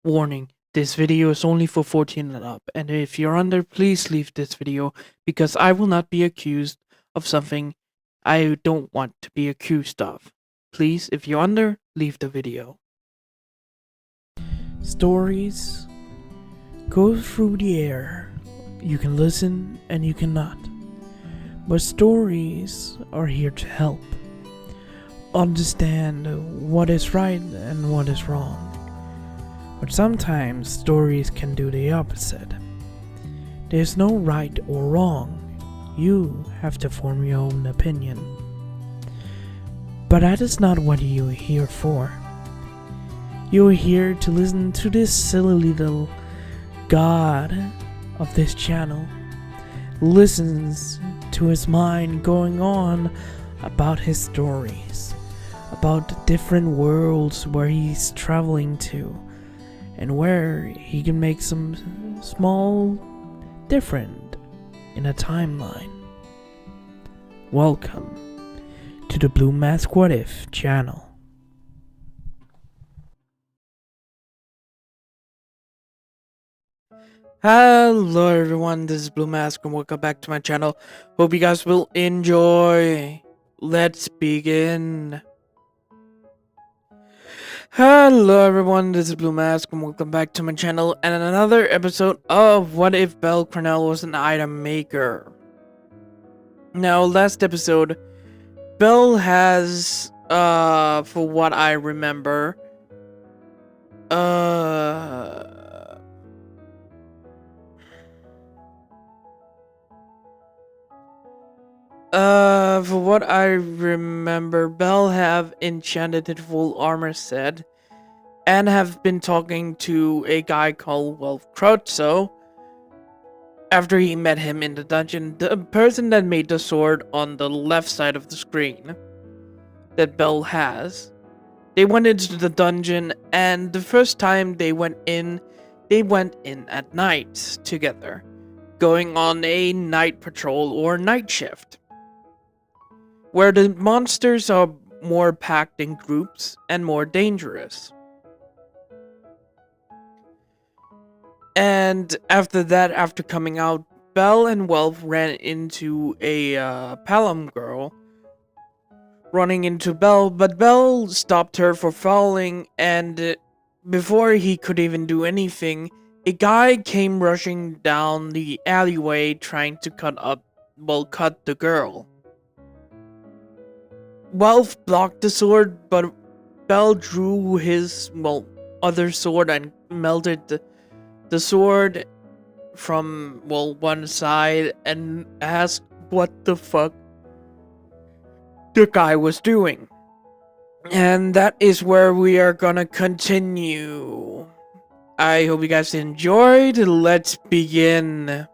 Warning, this video is only for 14 and up, and if you're under, please leave this video because I will not be accused of something I don't want to be accused of. Please, if you're under, leave the video. Stories go through the air. You can listen and you cannot. But stories are here to help. Understand what is right and what is wrong. But sometimes stories can do the opposite. There's no right or wrong. You have to form your own opinion. But that is not what you're here for. You're here to listen to this silly little god of this channel. Listens to his mind going on about his stories, about the different worlds where he's traveling to, and where he can make some small different in a timeline. Welcome to the Blue Mask What If channel. Hello everyone, this is Blue Mask and welcome back to my channel. Hope you guys will enjoy. Let's begin. Hello everyone, this is Blue Mask and welcome back to my channel and another episode of What If Bell Cranel Was an Item Maker. Now, last episode, Bell has, for what I remember, Bell have enchanted it full armor set, and have been talking to a guy called Wolf Crotzo. After he met him in the dungeon, the person that made the sword on the left side of the screen that Bell has, they went into the dungeon, and the first time they went in at night together, going on a night patrol or night shift, where the monsters are more packed in groups and more dangerous. And after that, after coming out, Bell and Welf ran into a Palom girl running into Bell, but Bell stopped her for falling, and before he could even do anything, a guy came rushing down the alleyway trying to cut the girl. Welf blocked the sword, but Bell drew his, other sword and melted the sword from, one side and asked what the fuck the guy was doing. And that is where we are gonna continue. I hope you guys enjoyed. Let's begin.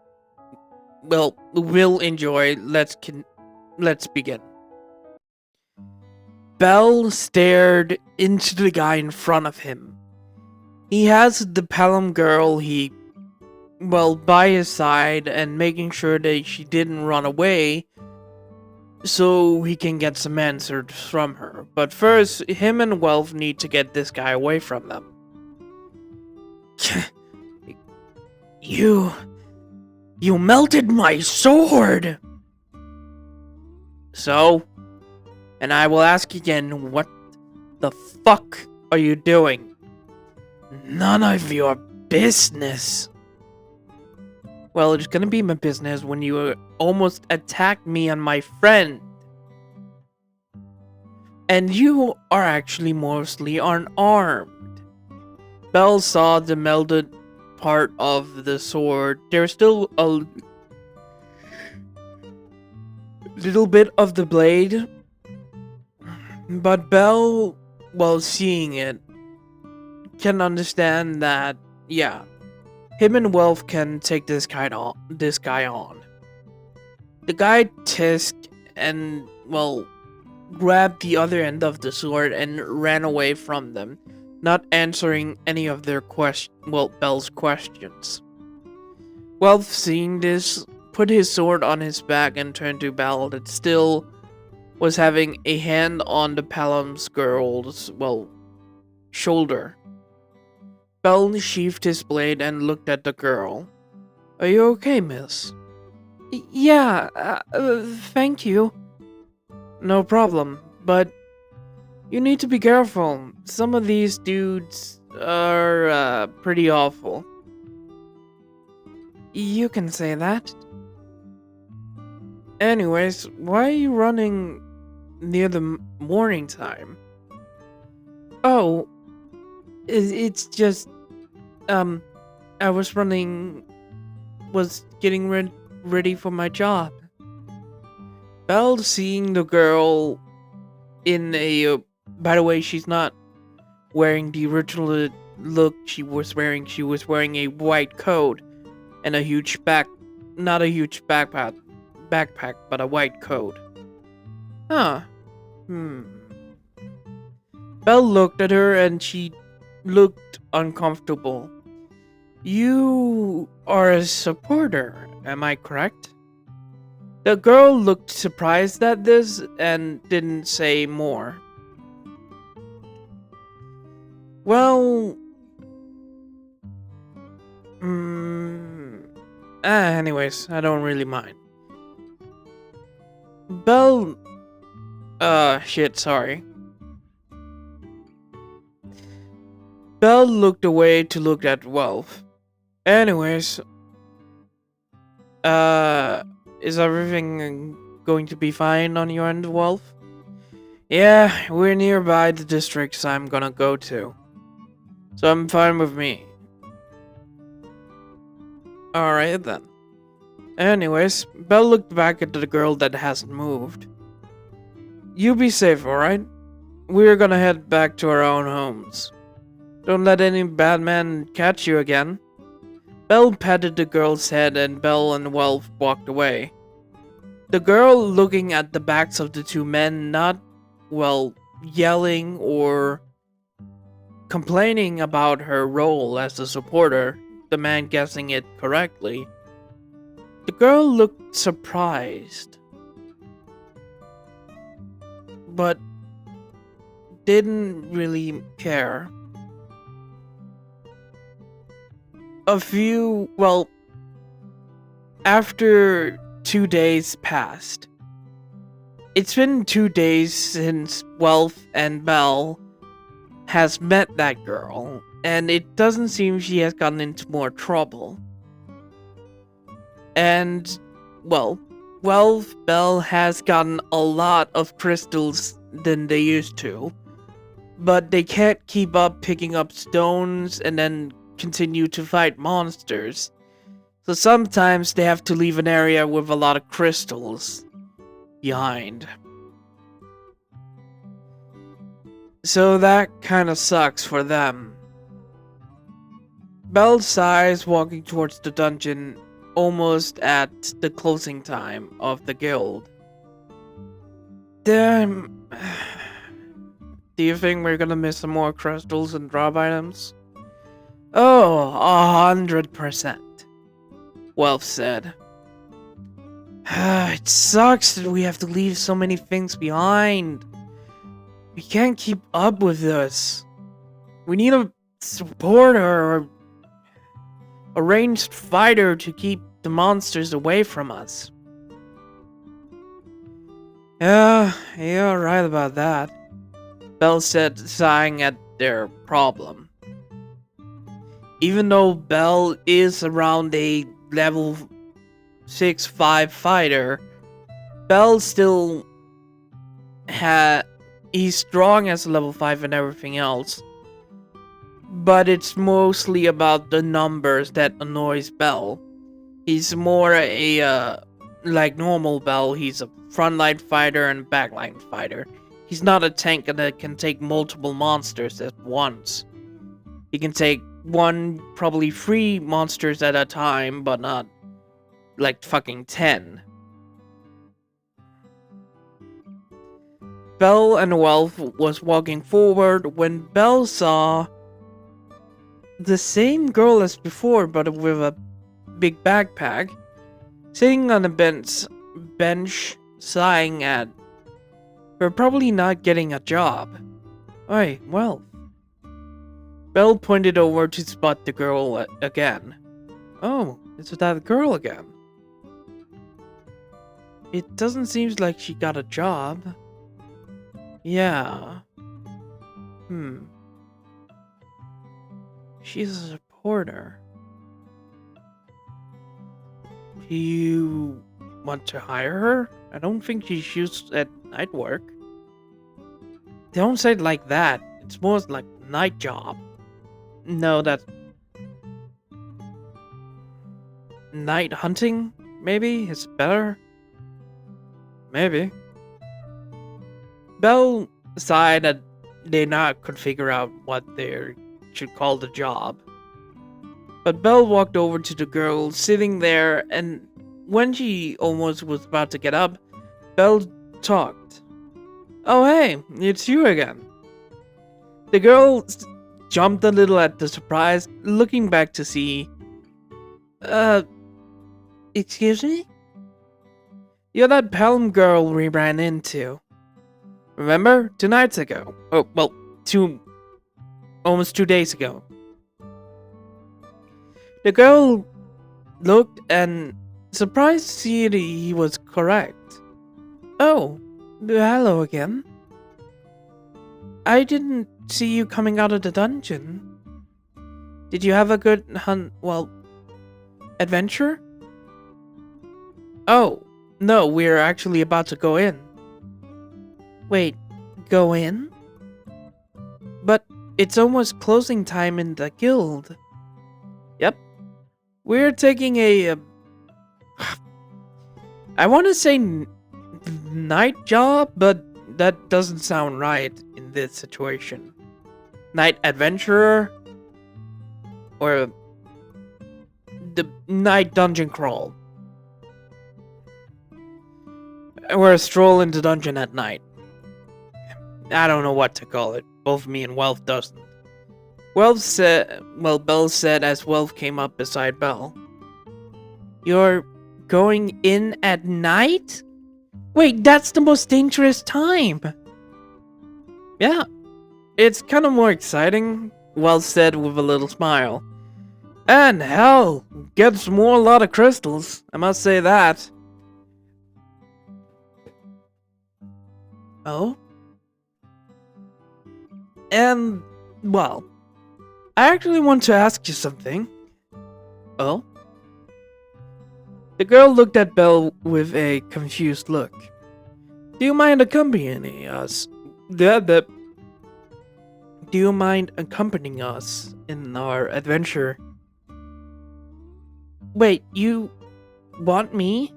Well, we'll enjoy. Let's begin. Bell stared into the guy in front of him. He has the Palom girl by his side and making sure that she didn't run away so he can get some answers from her. But first, him and Welf need to get this guy away from them. You melted my sword! So? And I will ask again, what the fuck are you doing? None of your business. Well, it's gonna be my business when you almost attacked me and my friend. And you are actually mostly unarmed. Bell saw the melted part of the sword. There's still a little bit of the blade, but Bell, while seeing it, can understand that, yeah, him and Welf can take this guy on. The guy tisked and, grabbed the other end of the sword and ran away from them, not answering any of their Bell's questions. Welf, seeing this, put his sword on his back and turned to Bell that still was having a hand on the Palom's girl's, shoulder. Bell sheathed his blade and looked at the girl. Are you okay, miss? Yeah, thank you. No problem, but you need to be careful. Some of these dudes are, pretty awful. You can say that. Anyways, why are you running near the morning time? Oh, it's just, I was getting ready for my job. Belle, seeing the girl in a, by the way, she's not wearing the original look she was wearing. She was wearing a white coat and a huge not a huge backpack, but a white coat. Huh. Belle looked at her and she looked uncomfortable. You are a supporter, am I correct? The girl looked surprised at this and didn't say more. Well, anyways, I don't really mind. Belle, sorry. Belle looked away to look at Wolf. Anyways, is everything going to be fine on your end, Wolf? Yeah, we're nearby the districts I'm gonna go to. So I'm fine with me. Alright then. Anyways, Belle looked back at the girl that hasn't moved. You be safe, alright? We're gonna head back to our own homes. Don't let any bad man catch you again. Belle patted the girl's head and Belle and Wolf walked away. The girl looking at the backs of the two men, not, well, yelling or complaining about her role as a supporter, the man guessing it correctly. The girl looked surprised, but didn't really care. After 2 days passed. It's been 2 days since Wolf and Belle has met that girl, and it doesn't seem she has gotten into more trouble. And, well, Belle has gotten a lot of crystals than they used to, but they can't keep up picking up stones and then continue to fight monsters. So sometimes they have to leave an area with a lot of crystals behind. So that kinda sucks for them. Belle sighs, walking towards the dungeon almost at the closing time of the guild. Damn. Do you think we're gonna miss some more crystals and drop items? Oh, 100%. Wolf said. It sucks that we have to leave so many things behind. We can't keep up with this. We need a supporter or a ranged fighter to keep the monsters away from us. Yeah, you're right about that, Belle said, sighing at their problem. Even though Belle is around a level 6-5 fighter, Belle still he's strong as a level 5 and everything else. But it's mostly about the numbers that annoys Belle. He's more like normal Belle, he's a frontline fighter and backline fighter. He's not a tank that can take multiple monsters at once. He can take probably 3 monsters at a time, but not like fucking 10. Belle and Wolf was walking forward when Belle saw the same girl as before, but with a big backpack, sitting on a bench, sighing at her probably not getting a job. Oi, Wolf. Belle pointed over to spot the girl again. Oh, it's that girl again. It doesn't seem like she got a job. Yeah. She's a supporter. Do you want to hire her? I don't think she's used at night work. Don't say it like that. It's more like a night job. No, that's... night hunting, maybe? Is better? Maybe. Belle sighed that they not could figure out what they should call the job. But Belle walked over to the girl sitting there, and when she almost was about to get up, Belle talked. Oh hey, it's you again. The girl jumped a little at the surprise, looking back to see... excuse me? You're that Pelham girl we ran into. Remember? 2 nights ago. Oh, well, almost 2 days ago. The girl looked and surprised to see that he was correct. Oh, hello again. I didn't see you coming out of the dungeon. Did you have a good adventure? Oh, no, we're actually about to go in. Wait, go in? But it's almost closing time in the guild. Yep. We're taking a... I want to say night job, but that doesn't sound right in this situation. Night adventurer? Or the night dungeon crawl. Or a stroll into dungeon at night. I don't know what to call it. Both me and Welf doesn't. Belle said as Welf came up beside Belle. You're going in at night? Wait, that's the most dangerous time. Yeah, it's kind of more exciting, Welf said with a little smile. And hell, gets more a lot of crystals, I must say that. Oh? And, well, I actually want to ask you something. Oh? The girl looked at Belle with a confused look. Do you mind accompanying us? Do you mind accompanying us in our adventure? Wait, you want me?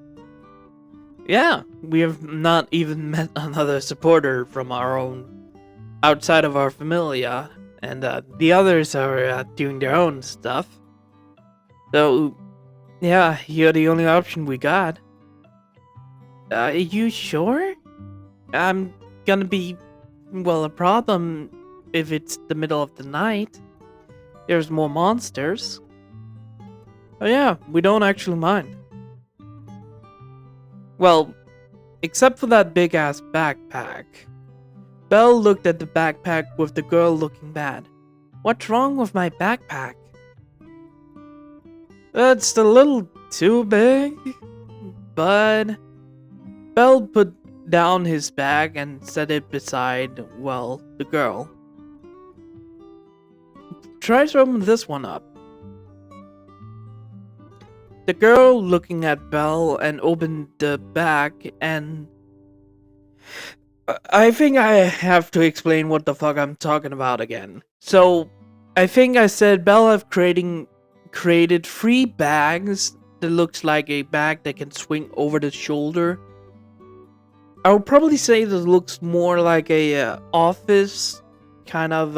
Yeah, we have not even met another supporter from our own outside of our familia, and the others are doing their own stuff. So, yeah, you're the only option we got. Are you sure? I'm gonna be, a problem if it's the middle of the night. There's more monsters. Oh yeah, we don't actually mind. Well, except for that big-ass backpack. Belle looked at the backpack with the girl looking bad. What's wrong with my backpack? It's a little too big, but... Belle put down his bag and set it beside, the girl. Try to open this one up. The girl looking at Belle and opened the bag and... I think I have to explain what the fuck I'm talking about again. So, I think I said Belle have created 3 bags that looks like a bag that can swing over the shoulder. I would probably say this looks more like a office kind of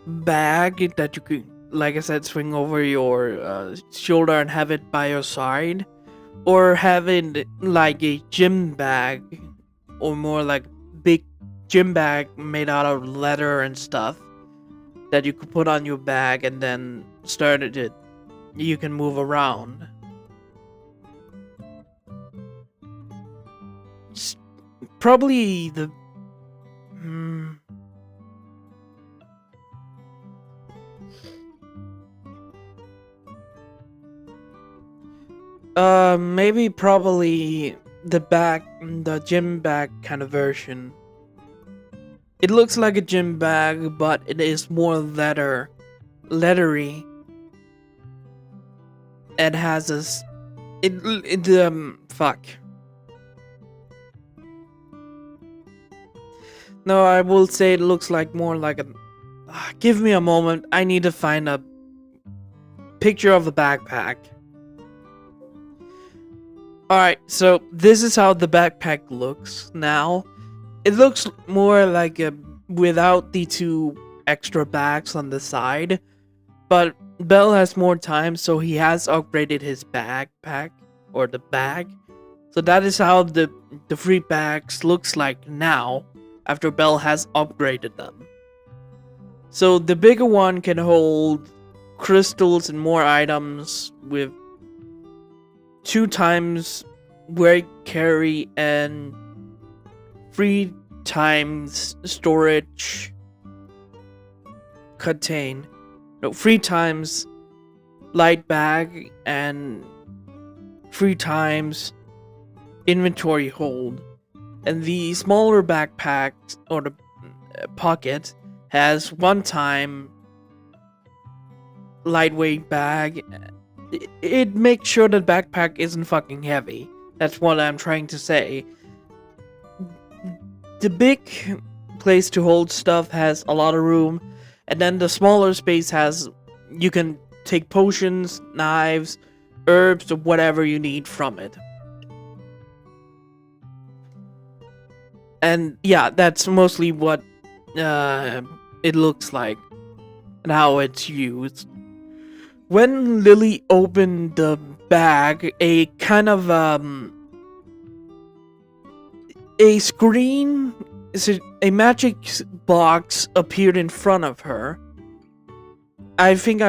bag that you could, like I said, swing over your shoulder and have it by your side. Or having like a gym bag, or more like big gym bag made out of leather and stuff that you could put on your bag and then you can move around. Probably the Maybe probably the gym bag kind of version. It looks like a gym bag, but it is more leathery. It has this, fuck. No, I will say it looks like more like a, give me a moment, I need to find a picture of the backpack. Alright, so this is how the backpack looks now. It looks more like a, without the two extra bags on the side. But Bell has more time, so he has upgraded his backpack, or the bag. So that is how the free bags looks like now, after Bell has upgraded them. So the bigger one can hold crystals and more items with 2 times weight carry and 3 times storage contain. No, 3 times light bag and 3 times inventory hold. And the smaller backpack, or the pocket, has 1 time lightweight bag. It makes sure the backpack isn't fucking heavy. That's what I'm trying to say. The big place to hold stuff has a lot of room, and then the smaller space has, you can take potions, knives, herbs, or whatever you need from it. And yeah, that's mostly what it looks like and how it's used. When Lily opened the bag, a kind of a screen, a magic box appeared in front of her. I think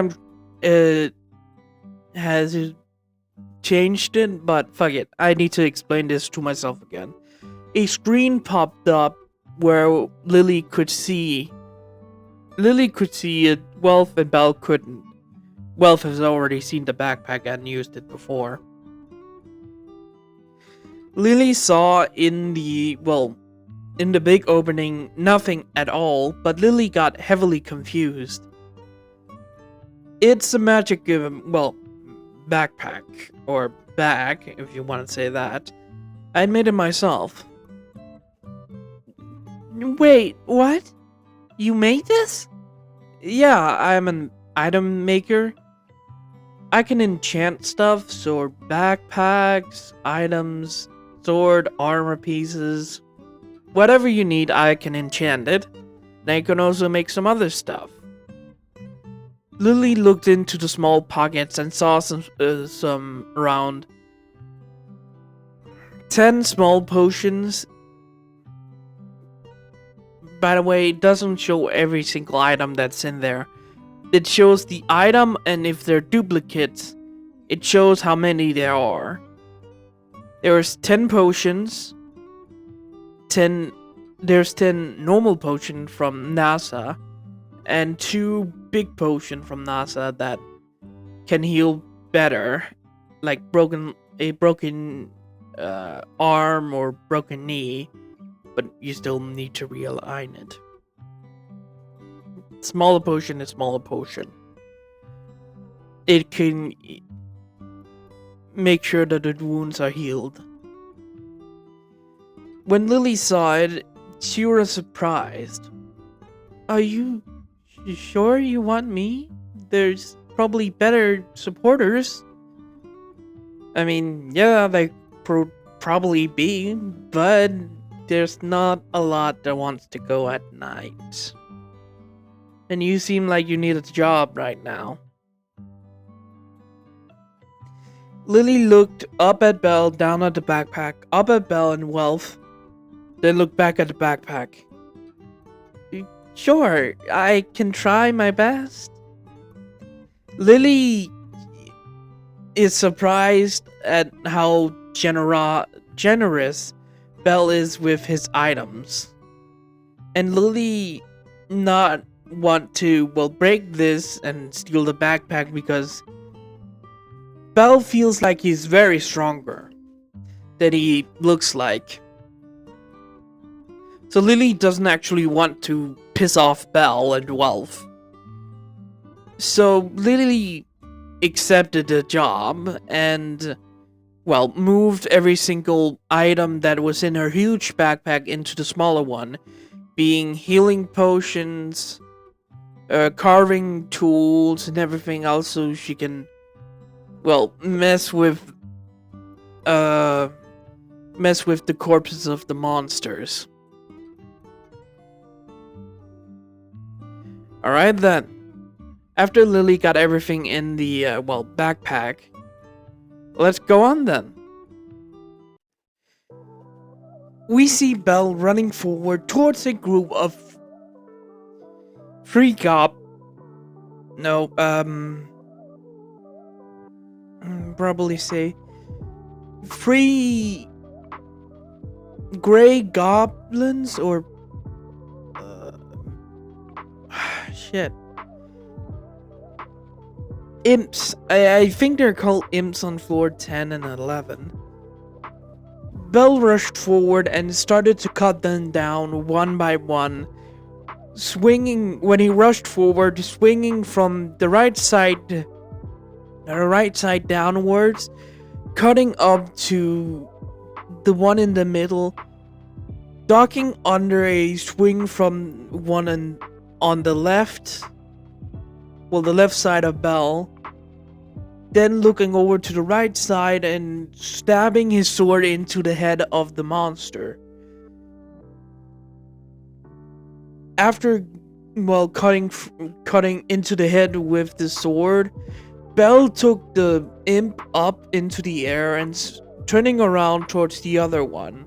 has changed it, but fuck it. I need to explain this to myself again. A screen popped up where Lily could see it. Wealth and Belle couldn't. Wealth has already seen the backpack and used it before. Lily saw in the big opening nothing at all, but Lily got heavily confused. It's a magic, backpack, or bag, if you want to say that. I made it myself. Wait, what? You made this? Yeah, I'm an item maker. I can enchant stuff, so backpacks, items, sword, armor pieces. Whatever you need, I can enchant it. And I can also make some other stuff. Lily looked into the small pockets and saw some around 10 small potions. By the way, it doesn't show every single item that's in there. It shows the item, and if they're duplicates, it shows how many there are. There's 10 potions. There's 10 normal potions from NASA, and 2 big potions from NASA that can heal better, like a broken arm or broken knee, but you still need to realign it. Smaller potion is smaller potion. It can make sure that the wounds are healed. When Lily saw it, she was surprised. Are you sure you want me? There's probably better supporters. I mean, yeah, they probably be, but there's not a lot that wants to go at night. And you seem like you need a job right now. Lily looked up at Belle, down at the backpack, up at Belle and Wealth, then looked back at the backpack. Sure, I can try my best. Lily is surprised at how generous Belle is with his items. And Lily not want to, well, break this and steal the backpack because Bell feels like he's very stronger than he looks like. So Lily doesn't actually want to piss off Bell and Welf. So Lily accepted the job and, well, moved every single item that was in her huge backpack into the smaller one, being healing potions, carving tools, and everything else, so she can, well, mess with the corpses of the monsters. Alright then. After Lily got everything in the, backpack, let's go on then. We see Belle running forward towards a group of three probably say three gray goblins or shit. Imps. I think they're called imps on floor 10 and 11. Bell rushed forward and started to cut them down one by one, when he rushed forward, swinging from the right side downwards, cutting up to the one in the middle, docking under a swing from one on the left, the left side of Bell, then looking over to the right side and stabbing his sword into the head of the monster. After, cutting into the head with the sword, Bell took the imp up into the air and turning around towards the other one,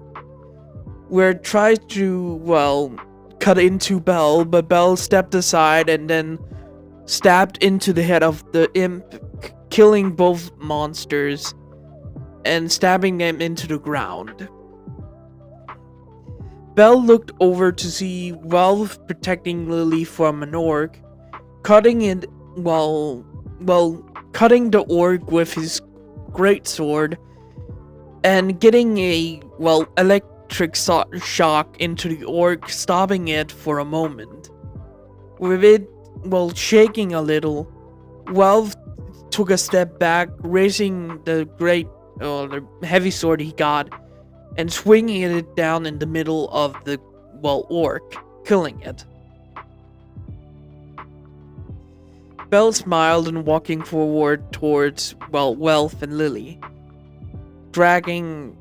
where it tried to, cut into Bell, but Bell stepped aside and then stabbed into the head of the imp, killing both monsters and stabbing them into the ground. Bell looked over to see Welf protecting Lily from an orc, cutting the orc with his greatsword and getting a, electric shock into the orc, stopping it for a moment. With it, shaking a little, Welf took a step back, raising the the heavy sword he got, and swinging it down in the middle of the, orc, killing it. Bell smiled and walking forward towards, Welf and Lily, dragging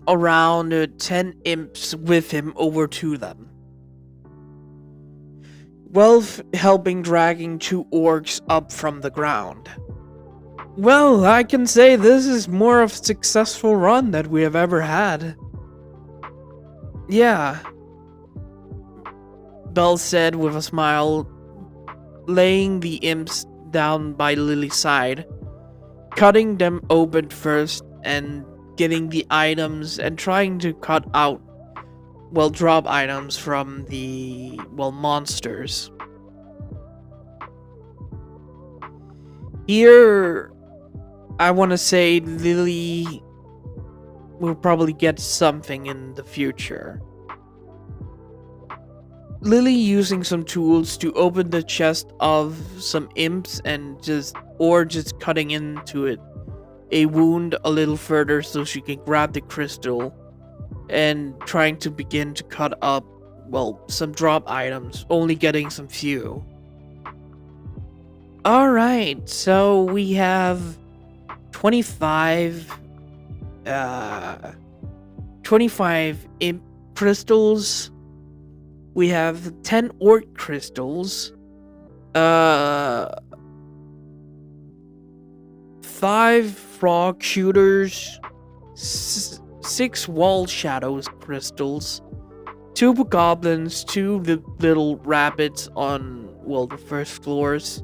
around 10 imps with him over to them. Welf helping dragging 2 orcs up from the ground. Well, I can say this is more of a successful run that we have ever had. Yeah, Bell said with a smile, laying the imps down by Lily's side, cutting them open first and getting the items and trying to cut out, drop items from the, monsters. Here, I want to say Lily will probably get something in the future. Lily using some tools to open the chest of some imps and just cutting into it, a wound a little further so she can grab the crystal and trying to begin to cut up, some drop items, only getting some few. Alright, so we have 25 imp crystals. We have 10 orc crystals. 5 frog shooters. 6 wall shadows crystals. 2 goblins, 2 little rabbits on, the first floors.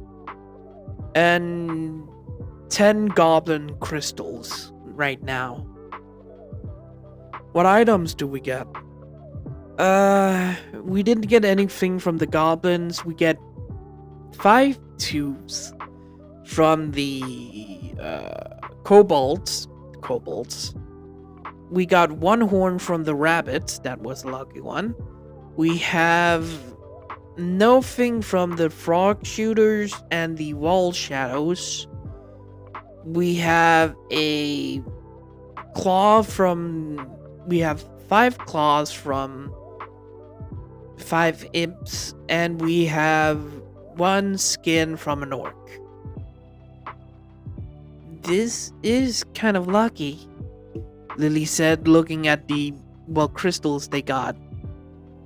And 10 goblin crystals right now. What items do we get? We didn't get anything from the goblins. We get 5 tubes from the kobolds. We got 1 horn from the rabbits. That was a lucky one. We have nothing from the frog shooters and the wall shadows. We have a claw from... We have 5 claws from 5 imps, and we have 1 skin from an orc. This is kind of lucky, Lily said, looking at the, crystals they got.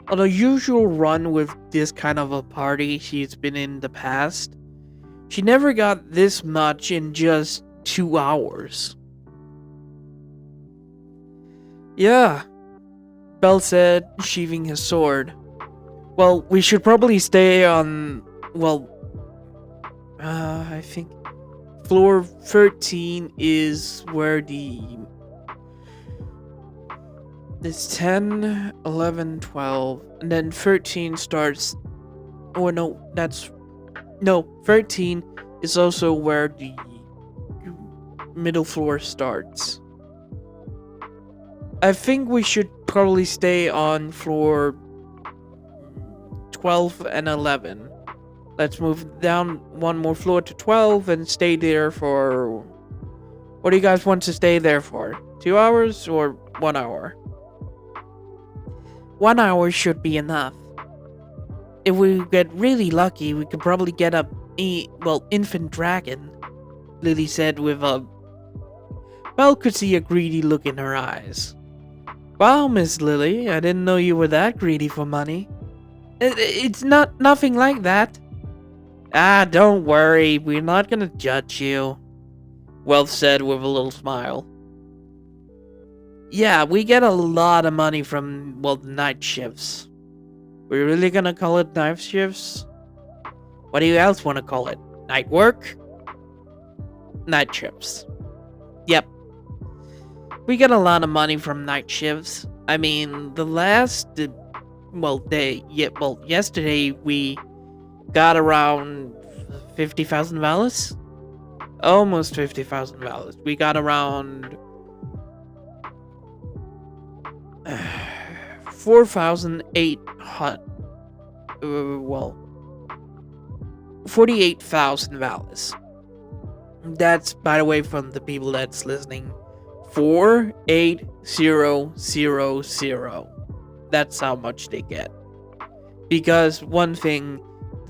On a usual run with this kind of a party she's been in the past, she never got this much in just 2 hours. Yeah, Bell said, sheathing his sword. Well, we should probably stay on, I think floor 13 is where it's 10, 11, 12, and then 13 starts, 13 is also where the middle floor starts. I think we should probably stay on floor 12 and 11. Let's move down 1 more floor to 12 and stay there for... What do you guys want to stay there for? 2 hours or 1 hour? 1 hour should be enough. If we get really lucky, we could probably get a infant dragon, Lily said with a... Belle could see a greedy look in her eyes. Wow, Miss Lily, I didn't know you were that greedy for money. It's nothing like that. Ah, don't worry, we're not gonna judge you, Wealth said with a little smile. Yeah, we get a lot of money from, night shifts. We're really gonna call it night shifts? What do you else want to call it? Night work? Night shifts. Yep. We get a lot of money from night shifts. I mean, yesterday we got around 50,000 values? Almost 50,000 values. We got around 48,000 values. That's, by the way, from the people that's listening. 48000. That's how much they get. Because one thing,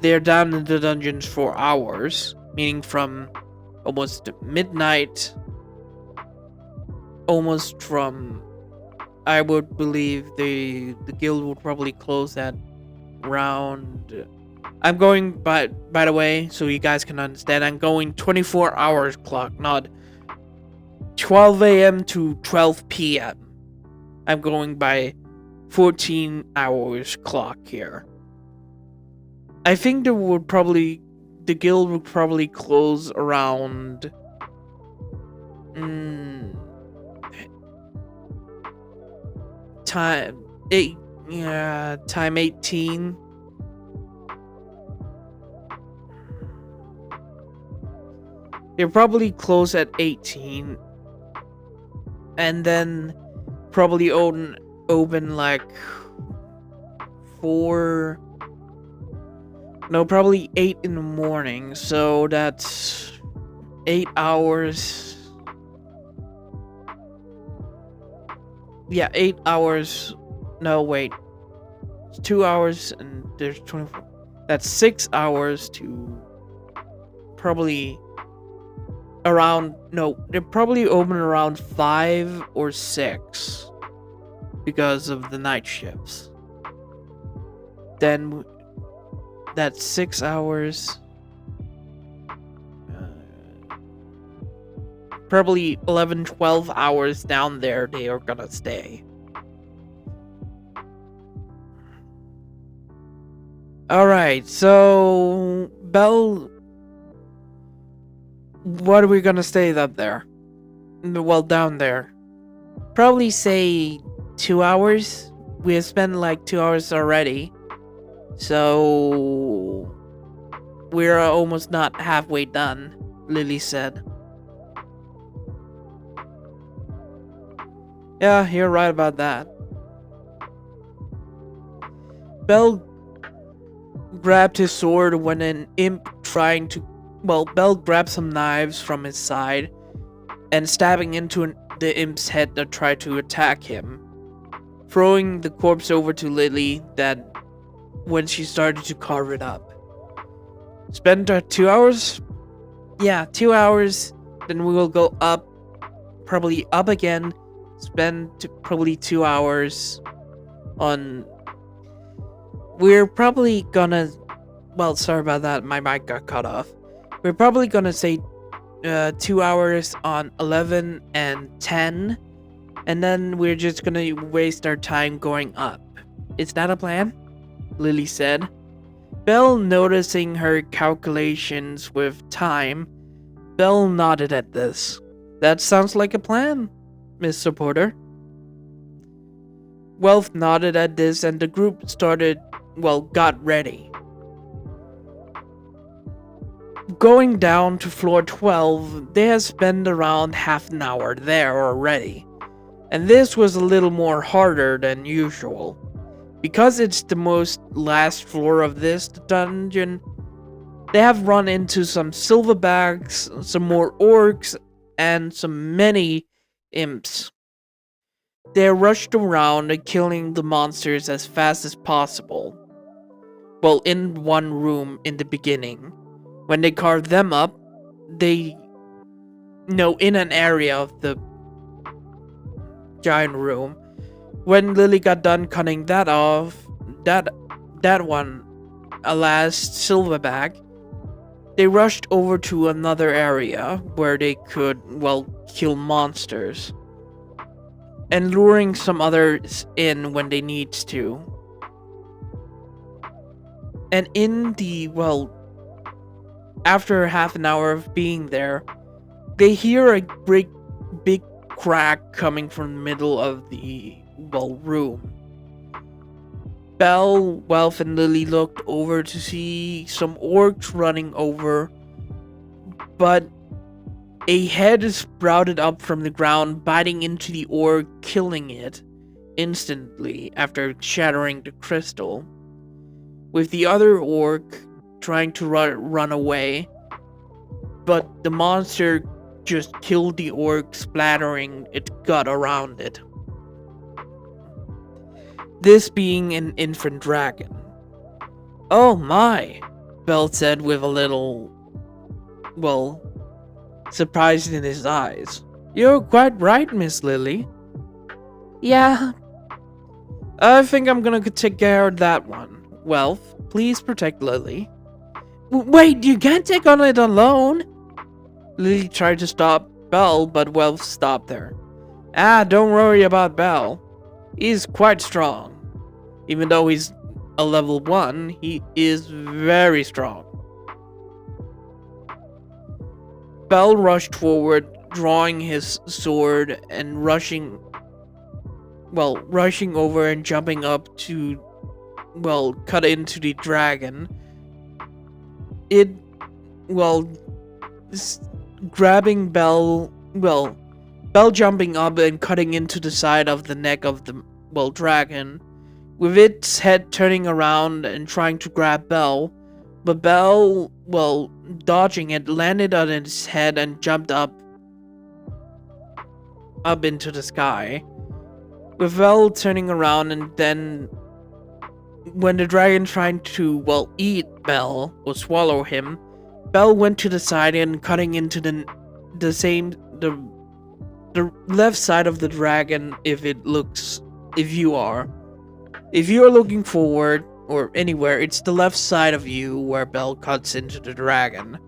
they're down in the dungeons for hours, meaning from almost midnight, almost from, I would believe the guild will probably close at around, I'm going, by the way, so you guys can understand, I'm going 24 hours clock, not 12 a.m. to 12 p.m. I'm going by 14 hours clock here. I think the guild would probably close around time 18. They'll probably close at 18. And then probably open like 4... No, probably 8 in the morning. So that's 8 hours. Yeah, 8 hours. No, wait. It's 2 hours and there's 24. That's 6 hours to probably around... No, they're probably open around 5 or 6 because of the night shifts. Then that's 6 hours. Probably 11, 12 hours down there they are gonna stay. Alright, so Belle, what are we gonna stay up there? Well, down there. Probably say 2 hours. we have spent like 2 hours already. So we're almost not halfway done, Lily said. Yeah, you're right about that. Bell grabbed his sword when an imp trying to... Bell grabbed some knives from his side and stabbing into the imp's head that tried to attack him, throwing the corpse over to Lily that when she started to carve it up. Spend 2 hours? Yeah, 2 hours, then we will go up, probably up again, spend probably 2 hours on... We're probably gonna... Well, sorry about that, my mic got cut off. We're probably gonna say 2 hours on 11 and 10, and then we're just gonna waste our time going up. Is that a plan? Lily said. Belle, noticing her calculations with time, Belle nodded at this. That sounds like a plan, Mr. Porter. Welf nodded at this and the group got ready. Going down to floor 12, they had spent around half an hour there already, and this was a little more harder than usual. Because it's the most last floor of this dungeon, they have run into some silverbacks, some more orcs, and many imps. They rushed around killing the monsters as fast as possible. Well, in one room in the beginning. When they carved them up, in an area of the giant room. When Lily got done cutting that off, that one, a last silverback, they rushed over to another area where they could, kill monsters. And luring some others in when they need to. And in the, after half an hour of being there, they hear a big crack coming from the middle of the, room. Belle, Welf, and Lily looked over to see some orcs running over, but a head sprouted up from the ground, biting into the orc, killing it instantly after shattering the crystal. With the other orc trying to run away, but the monster just killed the orc, splattering its gut around it. This being an infant dragon. Oh my, Belle said with a little, surprise in his eyes. You're quite right, Miss Lily. Yeah. I think I'm gonna take care of that one. Welf, please protect Lily. Wait, you can't take on it alone! Lily tried to stop Belle, but Welf stopped her. Don't worry about Belle. He's quite strong. Even though he's a level 1, he is very strong. Belle rushed forward, drawing his sword and rushing over and jumping up to, cut into the dragon. Grabbing Belle, Belle jumping up and cutting into the side of the neck of the, dragon, with its head turning around and trying to grab Belle, but Belle, dodging it, landed on its head and jumped up into the sky. With Belle turning around, and then when the dragon tried to, eat Belle or swallow him, Belle went to the side and cutting into the left side of the dragon. If you are looking forward or anywhere, it's the left side of you where Belle cuts into the dragon.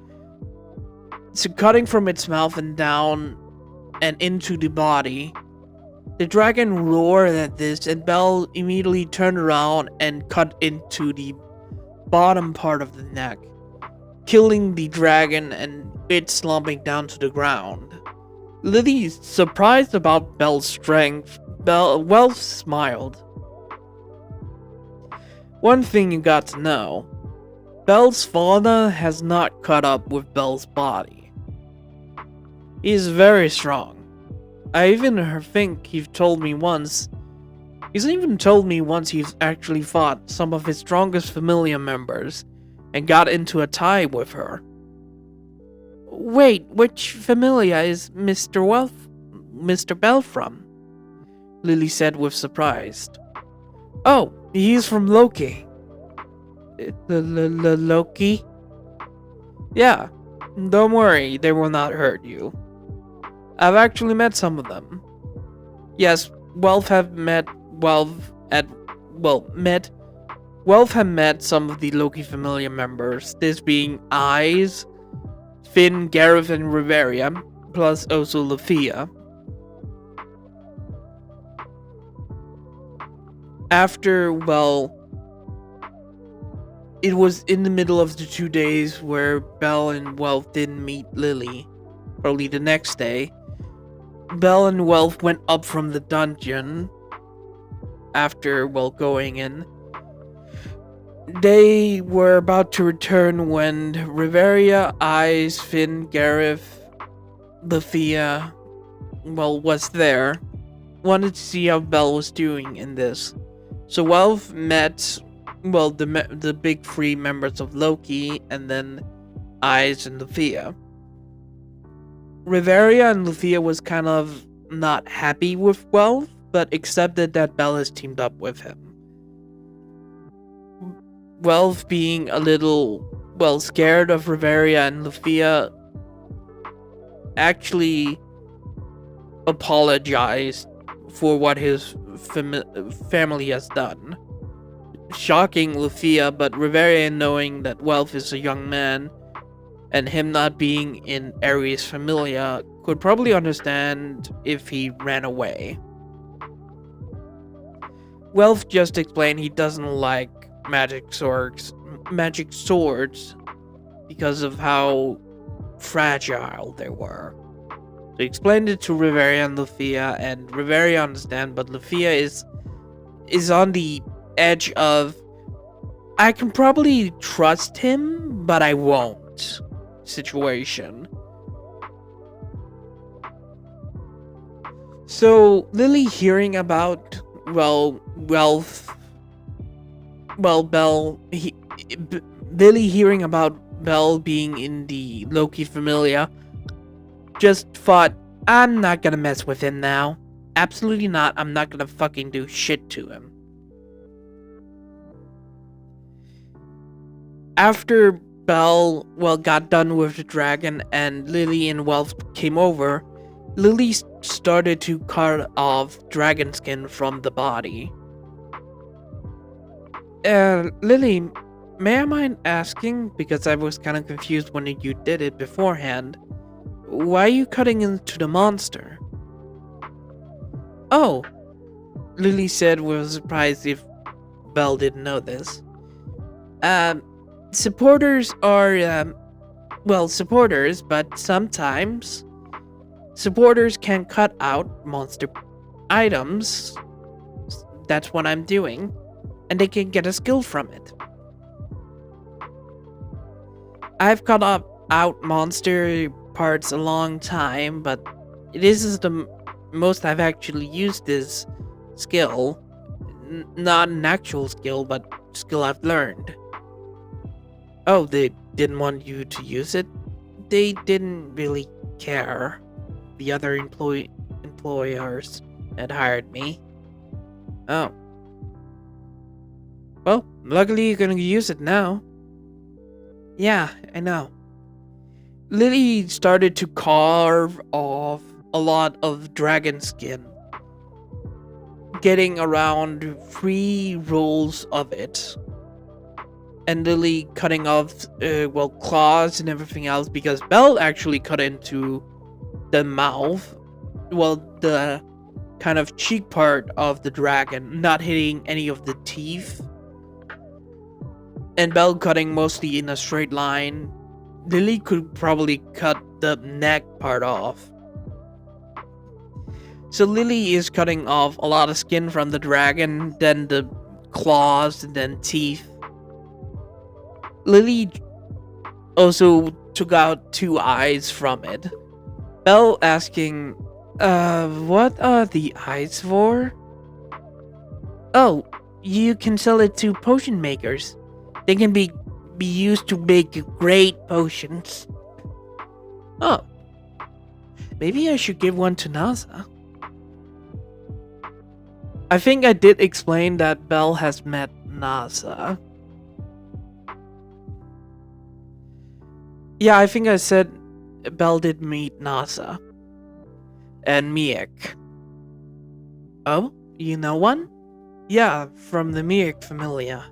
So cutting from its mouth and down and into the body. The dragon roared at this, and Belle immediately turned around and cut into the bottom part of the neck, killing the dragon and it slumping down to the ground. Lily, surprised about Belle's strength, Welf smiled. One thing you got to know, Bell's fauna has not caught up with Bell's body. He's very strong. I even think he's even told me once he's actually fought some of his strongest familiar members and got into a tie with her. Wait, which familia is Mr. Bell from? Lily said with surprise. Oh, he's from Loki. Loki? Yeah, don't worry, they will not hurt you. I've actually met some of them. Yes, Welf have met some of the Loki familiar members, this being Eyes, Finn, Gareth, and Riveria, plus also Lufia. After, it was in the middle of the 2 days where Bell and Welf didn't meet Lily. Probably the next day, Bell and Welf went up from the dungeon after, going in. They were about to return when Riveria, Eyes, Finn, Gareth, Lufia, was there. Wanted to see how Bell was doing in this. So Welf met, the big three members of Loki, and then Eyes and Lufia. Riveria and Lufia was kind of not happy with Welf, but accepted that Bell has teamed up with him. Welf being a little, scared of Riveria and Lufia, actually apologized for what his family has done. Shocking Lufia, but Riveria, knowing that Welf is a young man, and him not being in Ares' familia, could probably understand if he ran away. Welf just explained he doesn't like magic swords because of how fragile they were. So he explained it to Riveria and Lufia, and Riveria understand, but Lufia is on the edge of, I can probably trust him, but I won't situation. So Lily hearing about Lily hearing about Bell being in the Loki familia, just thought, I'm not gonna mess with him now. Absolutely not. I'm not gonna fucking do shit to him. After Bell, got done with the dragon and Lily and Welf came over, Lily started to cut off dragon skin from the body. Lily, may I mind asking, because I was kind of confused when you did it beforehand, why are you cutting into the monster? Oh, Lily said with surprise if Bell didn't know this. Supporters are, supporters, but sometimes supporters can cut out monster items. That's what I'm doing, and they can get a skill from it. I've cut out monster parts a long time, but this is the most I've actually used this skill. Not an actual skill, but skill I've learned. Oh, they didn't want you to use it? They didn't really care. The other employers had hired me. Oh. Well, luckily you're gonna use it now. Yeah, I know. Lily started to carve off a lot of dragon skin, getting around 3 rolls of it. And Lily cutting off, claws and everything else, because Belle actually cut into the mouth, the kind of cheek part of the dragon, not hitting any of the teeth. And Belle cutting mostly in a straight line. Lily could probably cut the neck part off. So Lily is cutting off a lot of skin from the dragon, then the claws and then teeth. Lily also took out 2 eyes from it. Belle asking, what are the eyes for? Oh, you can sell it to potion makers. They can be used to make great potions. Oh, maybe I should give one to NASA. I think I did explain that Belle has met NASA. Yeah, I think I said Belle did meet NASA. And Miek. Oh, you know one? Yeah, from the Miek Familia.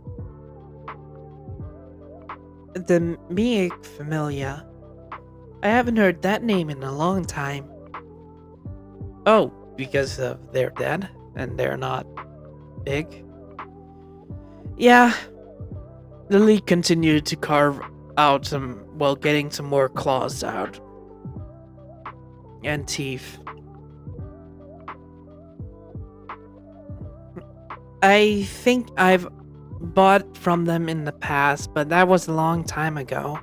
The Miek Familia? I haven't heard that name in a long time. Oh, because they're dead and they're not big? Yeah. Lily continued to carve out some while getting some more claws out. And teeth. I think I've bought from them in the past, but that was a long time ago.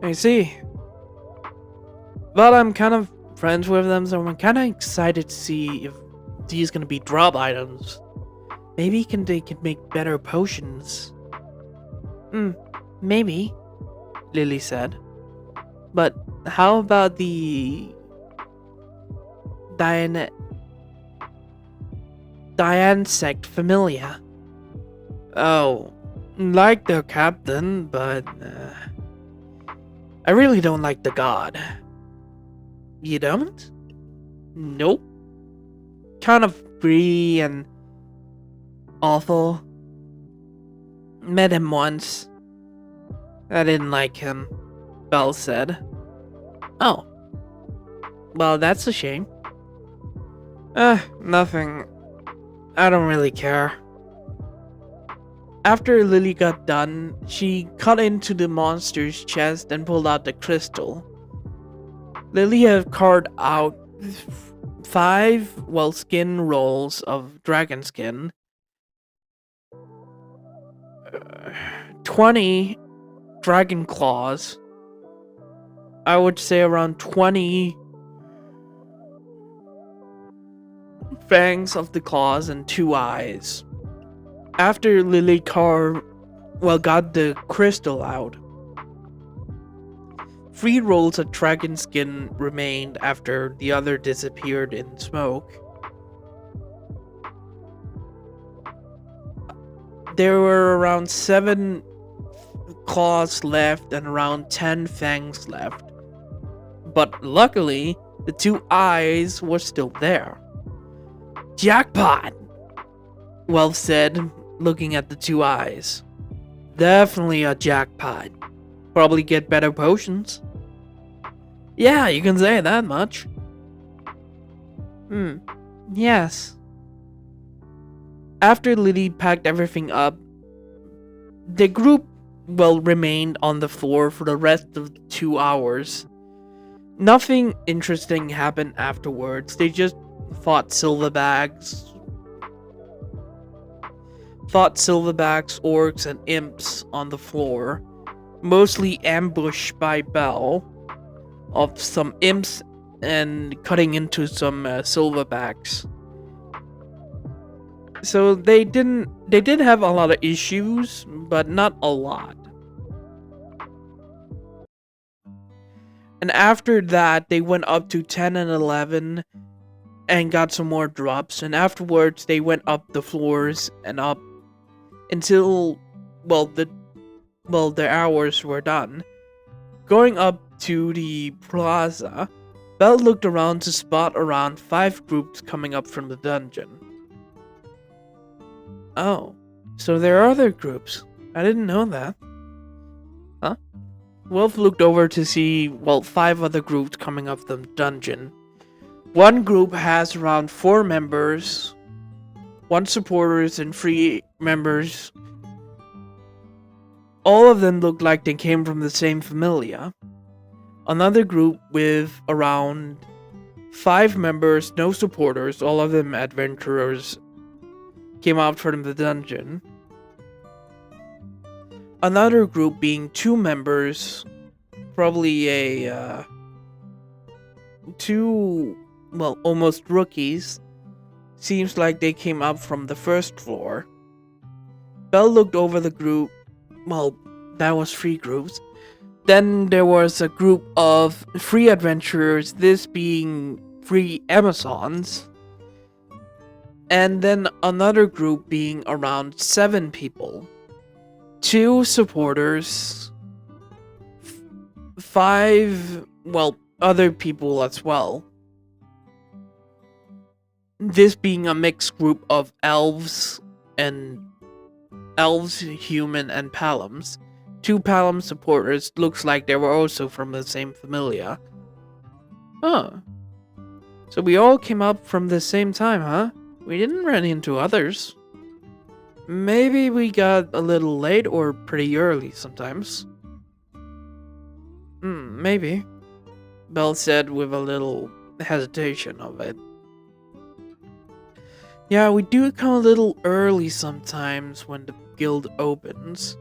I see. But I'm kind of friends with them, so I'm kind of excited to see if these gonna be drop items. Maybe they can make better potions. Maybe, Lily said. But how about the Diansect Familia? Oh, like the captain, but I really don't like the god. You don't? Nope. Kind of free and awful. Met him once. I didn't like him, Belle said. Oh. Well, that's a shame. Nothing. I don't really care. After Lily got done, she cut into the monster's chest and pulled out the crystal. Lily had carved out 5, skin rolls of dragon skin, 20 dragon claws, I would say around 20 fangs of the claws, and 2 eyes. After Lily got the crystal out, 3 rolls of dragon skin remained after the other disappeared in smoke. There were around 7 claws left and around 10 fangs left. But luckily, the 2 eyes were still there. Jackpot! Well said, looking at the 2 eyes. Definitely a jackpot. Probably get better potions. Yeah, you can say that much. Yes. After Lily packed everything up, the group remained on the floor for the rest of the 2 hours. Nothing interesting happened afterwards. They just fought silverbacks, orcs, and imps on the floor, mostly ambushed by Belle of some imps and cutting into some silverbacks. So they did have a lot of issues, but not a lot. And after that, they went up to 10 and 11 and got some more drops. And afterwards, they went up the floors and up until, their hours were done. Going up to the plaza, Belle looked around to spot around 5 groups coming up from the dungeon. Oh, so there are other groups. I didn't know that. Huh? Wolf looked over to see, 5 other groups coming up the dungeon. One group has around 4 members, 1 supporters, and 3 members. All of them looked like they came from the same familia. Another group with around 5 members, no supporters, all of them adventurers, came out from the dungeon. Another group being 2 members, probably two, well, almost rookies. Seems like they came up from the first floor. Belle looked over the group. Well, that was 3 groups. Then there was a group of 3 adventurers, this being 3 Amazons. And then another group being around 7 people. 2 supporters. 5, well, other people as well. This being a mixed group of elves, human, and Palams. 2 Palam supporters looks like they were also from the same familia. Huh. So we all came up from the same time, huh? We didn't run into others. Maybe we got a little late or pretty early sometimes. Maybe. Belle said with a little hesitation of it. Yeah, we do come a little early sometimes when the guild opens.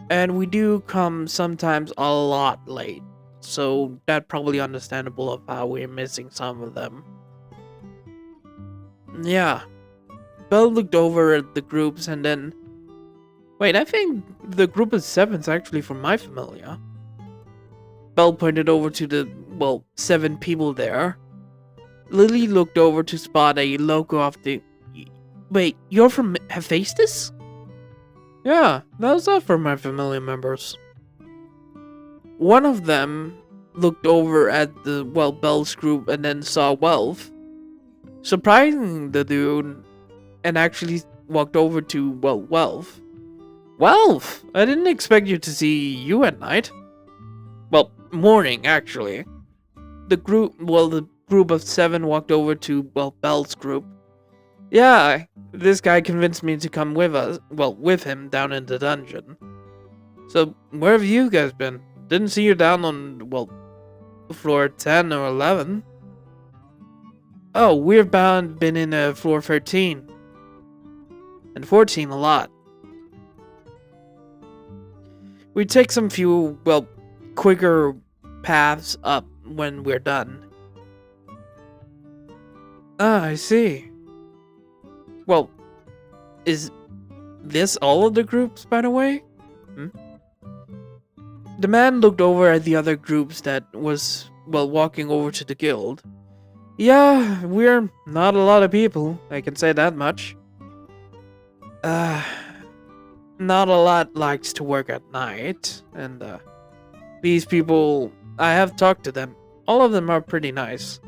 And we do come sometimes a lot late. So that's probably understandable of how we're missing some of them. Yeah. Belle looked over at the groups and then... Wait, I think the group of 7's actually from my familia. Belle pointed over to the, 7 people there. Lily looked over to spot a logo of the... Wait, you're from Hephaestus? Yeah, those are from my familiar members. One of them looked over at the, Belle's group and then saw Welf. Surprising the dude, and actually walked over to, Welf. Welf! I didn't expect you to see you at night. Well, morning, actually. The group of 7 walked over to, Belle's group. Yeah, this guy convinced me to come with him down in the dungeon. So, where have you guys been? Didn't see you down on, floor 10 or 11. Oh, we've been in floor 13. And 14 a lot. We take some few, quicker paths up when we're done. Ah, I see. Well, is this all of the groups, by the way? The man looked over at the other groups that was, walking over to the guild. Yeah, we're not a lot of people, I can say that much. Not a lot likes to work at night, and, these people, I have talked to them. All of them are pretty nice.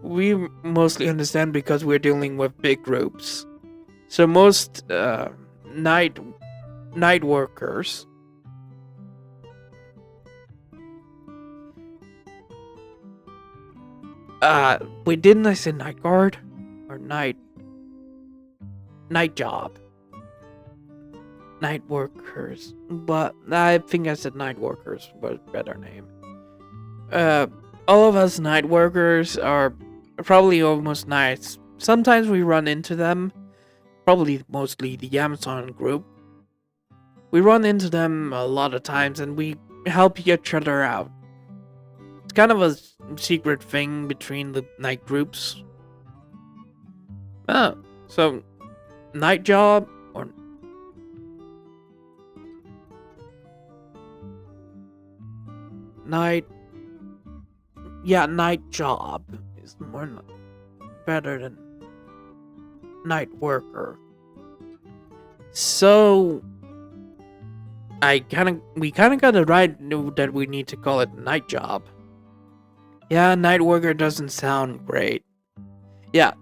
We mostly understand because we're dealing with big groups. So most night workers. Wait, didn't I say night guard? Or night job? Night workers. But I think I said night workers was a better name. All of us night workers are probably almost nights. Sometimes we run into them. Probably mostly the Amazon group. We run into them a lot of times and we help each other out. It's kind of a secret thing between the night groups. Oh, so night job or night? Yeah, night job is more better than night worker. So we kind of got it right that we need to call it night job. Yeah, night worker doesn't sound great. Yeah,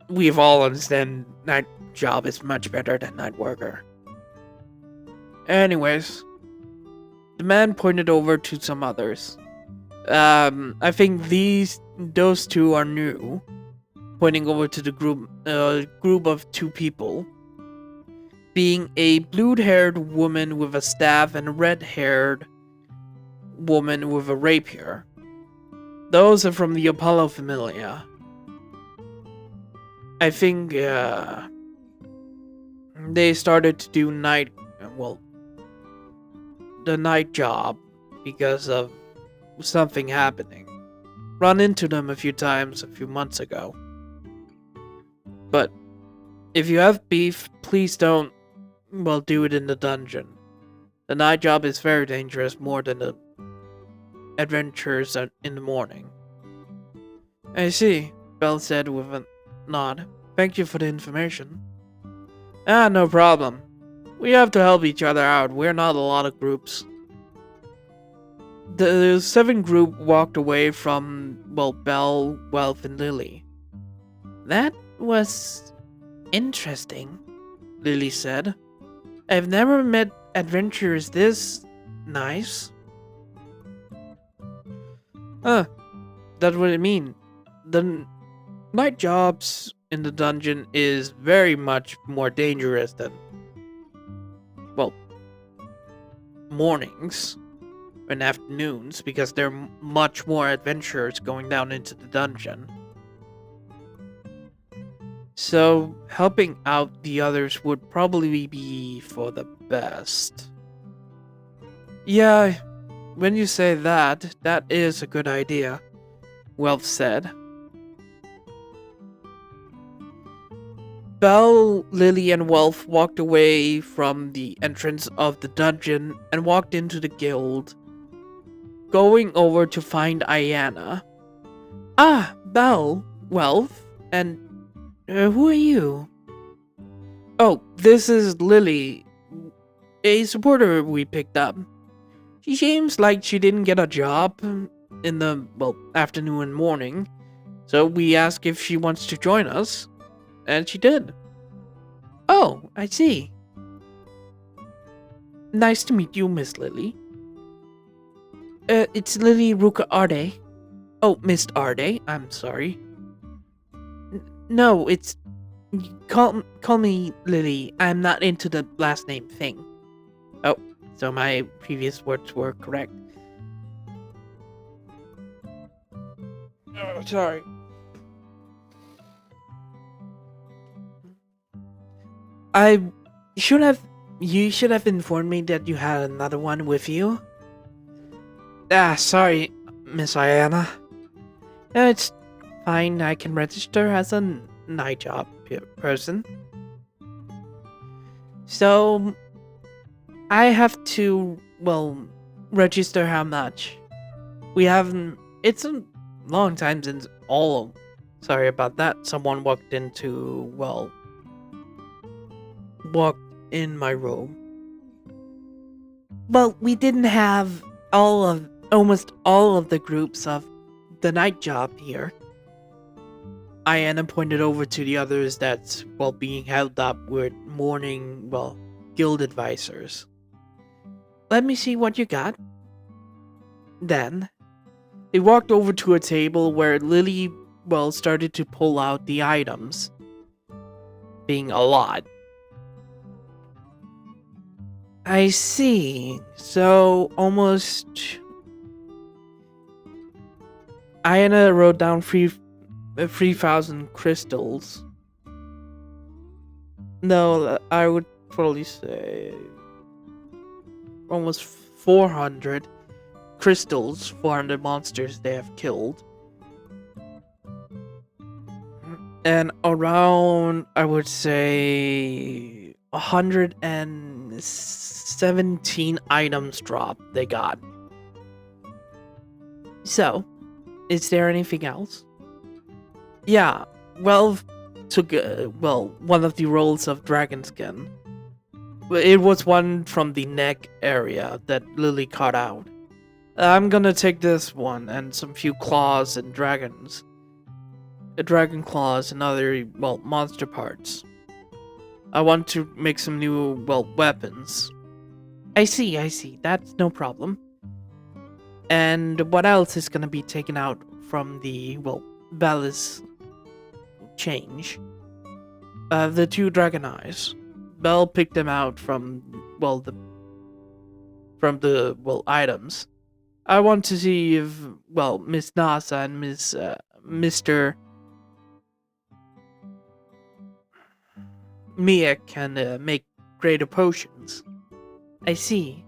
we've all understand night job is much better than night worker. Anyways, the man pointed over to some others. I think those 2 are new. Pointing over to the group of 2 people. Being a blue-haired woman with a staff and a red-haired woman with a rapier. Those are from the Apollo Familia. I think, they started to do well, the night job because of something happening. Run into them a few times a few months ago. But if you have beef, please don't, do it in the dungeon. The night job is very dangerous, more than the adventures in the morning. I see, Belle said with a nod. Thank you for the information. Ah, no problem. We have to help each other out. We're not a lot of groups. The seven group walked away from, Belle, Wealth, and Lily. That was interesting, Lily said. I've never met adventurers this nice. Huh, that's what I mean. The night jobs in the dungeon is very much more dangerous than, mornings and afternoons because there are much more adventurers going down into the dungeon. So, helping out the others would probably be for the best. Yeah, when you say that, that is a good idea, Welf said. Belle, Lily, and Welf walked away from the entrance of the dungeon and walked into the guild, going over to find Ayana. Ah, Belle, Welf, and who are you? Oh, this is Lily, a supporter we picked up. She seems like she didn't get a job in the, afternoon and morning, so we asked if she wants to join us, and she did. Oh, I see. Nice to meet you, Miss Lily. It's Lily Ruka Arde. Oh, Miss Arde, I'm sorry. No, it's... Call me Lily. I'm not into the last name thing. Oh, so my previous words were correct. Oh, sorry. You should have informed me that you had another one with you. Ah, sorry, Miss Ayana. It's fine, I can register as a night job person. So, I have to, register how much. We haven't, it's a long time since sorry about that. Someone walked in my room. Well, we didn't have almost all of the groups of the night job here. Ayana pointed over to the others that's, being held up with morning, guild advisors. Let me see what you got. Then, they walked over to a table where Lily, started to pull out the items. Being a lot. I see. So, almost... Ayana wrote down 3,000 crystals. No, I would probably say... almost 400 crystals, 400 monsters they have killed. And around, I would say, 117 items dropped they got. So, is there anything else? Yeah, took, one of the rolls of dragon skin. It was one from the neck area that Lily cut out. I'm gonna take this one and some few claws and dragons. Dragon claws and other, monster parts. I want to make some new, weapons. I see. That's no problem. And what else is gonna be taken out from the, Bella's change? The 2 dragon eyes. Belle picked them out from, the items. I want to see if, Miss Nasa and Mia can make greater potions. I see.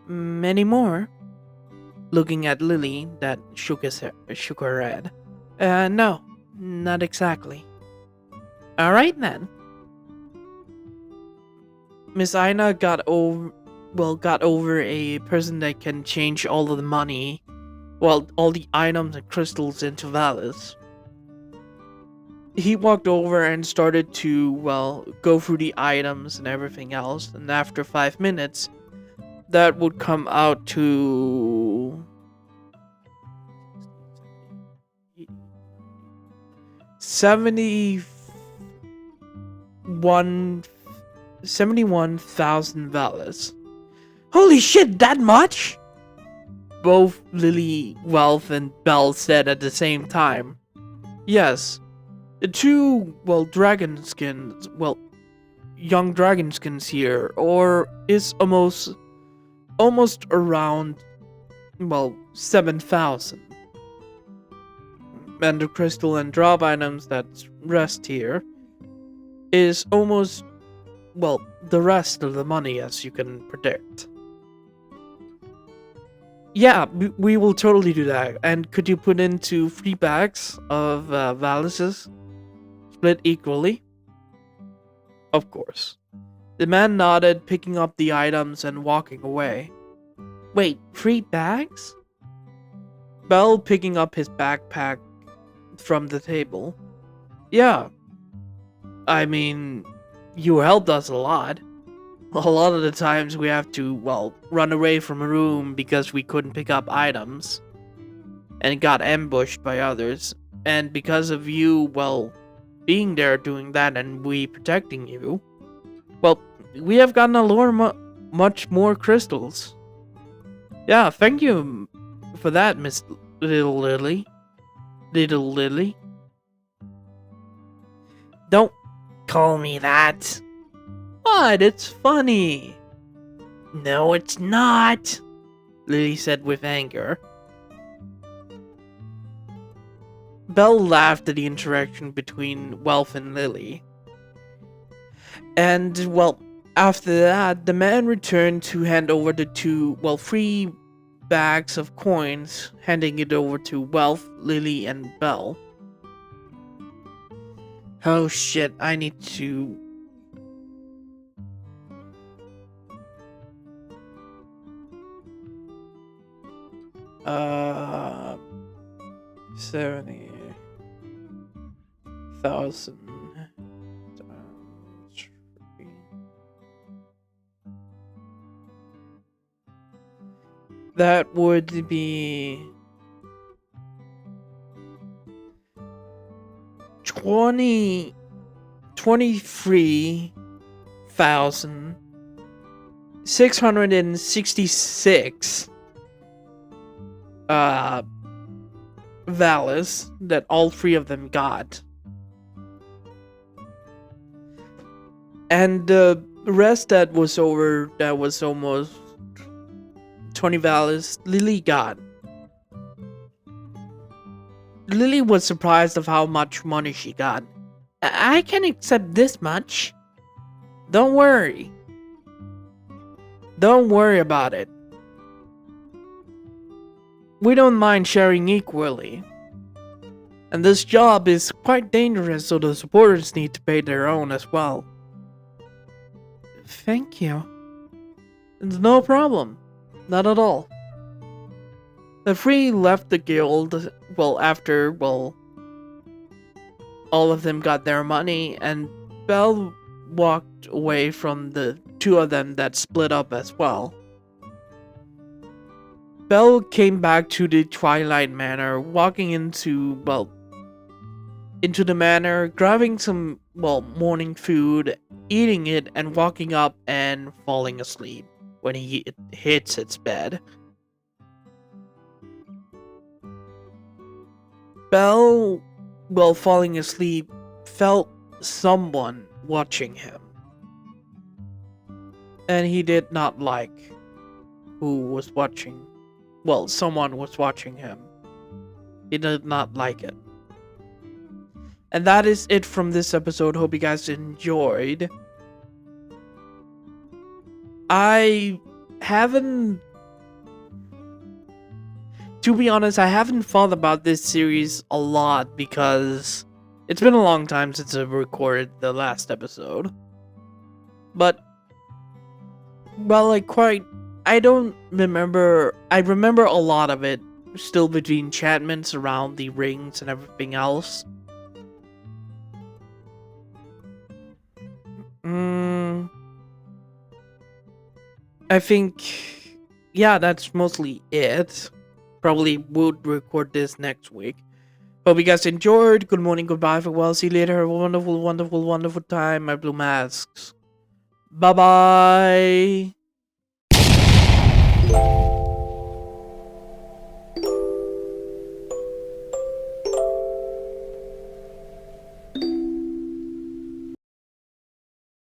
Many more? Looking at Lily, that shook her head. No, not exactly. All right then. Miss Aina got over a person that can change all of the money, well, all the items and crystals into valors. He walked over and started to, well, go through the items and everything else, and after 5 minutes, that would come out to 71,000 valors. Holy shit, that much? Both Lily, Wealth, and Belle said at the same time. Yes, the two, well, dragon skins, well, young dragon skins here, or is almost around, well, 7,000. And the crystal and drop items that rest here is almost, well, the rest of the money, as you can predict. Yeah, we will totally do that. And could you put into 3 bags of valises? Split equally? Of course. The man nodded, picking up the items and walking away. Wait, 3 bags? Belle picking up his backpack from the table. Yeah. I mean, you helped us a lot. A lot of the times we have to, well, run away from a room because we couldn't pick up items and got ambushed by others. And because of you, well, being there doing that and we protecting you, well, we have gotten a lot much more crystals. Yeah, thank you for that, Miss Little Lily. Little Lily. Don't call me that. What? It's funny. No, it's not, Lily said with anger. Belle laughed at the interaction between Wealth and Lily. And, well, after that, the man returned to hand over the 3 bags of coins, handing it over to Wealth, Lily, and Belle. Oh shit, I need to... 70,000 times 3. That would be 23,666 valors that all 3 of them got. And the rest that was almost 20 valors, Lily got. Lily was surprised of how much money she got. I can accept this much. Don't worry. Don't worry about it. We don't mind sharing equally. And this job is quite dangerous, so the supporters need to pay their own as well. Thank you. It's no problem. Not at all. The 3 left the guild, after all of them got their money, and Belle walked away from the 2 of them that split up as well. Belle came back to the Twilight Manor, walking into the manor, grabbing some, morning food, eating it, and walking up and falling asleep when it hits its bed. Belle, falling asleep, felt someone watching him. And he did not like who was watching. Someone was watching him. He did not like it. And that is it from this episode. Hope you guys enjoyed. I haven't... To be honest, I haven't thought about this series a lot because it's been a long time since I recorded the last episode. But, well, I don't remember... I remember a lot of it still between enchantments around the rings and everything else. I think, yeah, that's mostly it. Probably would record this next week. Hope you guys enjoyed. Good morning, goodbye, farewell, see you later. Have a wonderful, wonderful, wonderful time. My blue masks. Bye-bye.